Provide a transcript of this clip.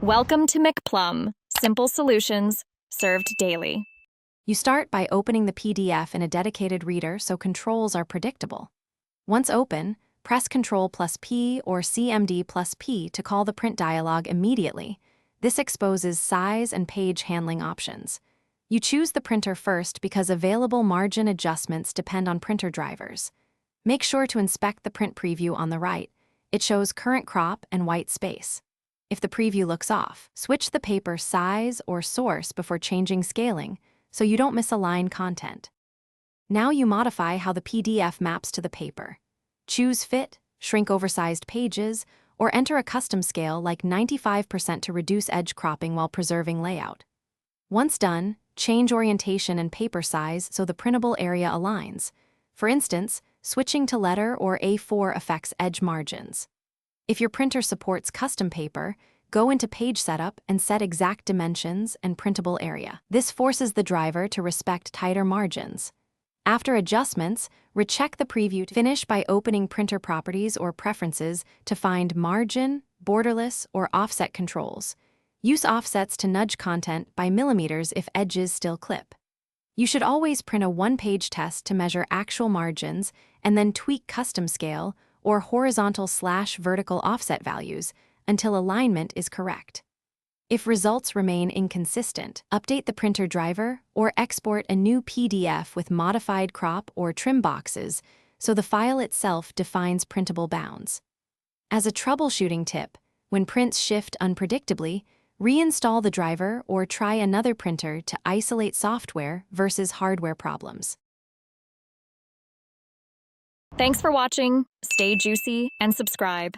Welcome to McPlum, simple solutions served daily. You start by opening the PDF in a dedicated reader so controls are predictable. Once open, press Ctrl+P or CMD+P to call the print dialog immediately. This exposes size and page handling options. You choose the printer first because available margin adjustments depend on printer drivers. Make sure to inspect the print preview on the right. It shows current crop and white space. If the preview looks off, switch the paper size or source before changing scaling so you don't misalign content. Now you modify how the PDF maps to the paper. Choose fit, shrink oversized pages, or enter a custom scale like 95% to reduce edge cropping while preserving layout. Once done, change orientation and paper size so the printable area aligns. For instance, switching to letter or A4 affects edge margins. If your printer supports custom paper, go into Page Setup and set exact dimensions and printable area. This forces the driver to respect tighter margins. After adjustments, recheck the preview to finish by opening Printer Properties or Preferences to find Margin, Borderless, or Offset controls. Use offsets to nudge content by millimeters if edges still clip. You should always print a one-page test to measure actual margins and then tweak custom scale or horizontal/vertical offset values until alignment is correct. If results remain inconsistent, update the printer driver or export a new PDF with modified crop or trim boxes so the file itself defines printable bounds. As a troubleshooting tip, when prints shift unpredictably, reinstall the driver or try another printer to isolate software versus hardware problems. Thanks for watching. Stay juicy and subscribe.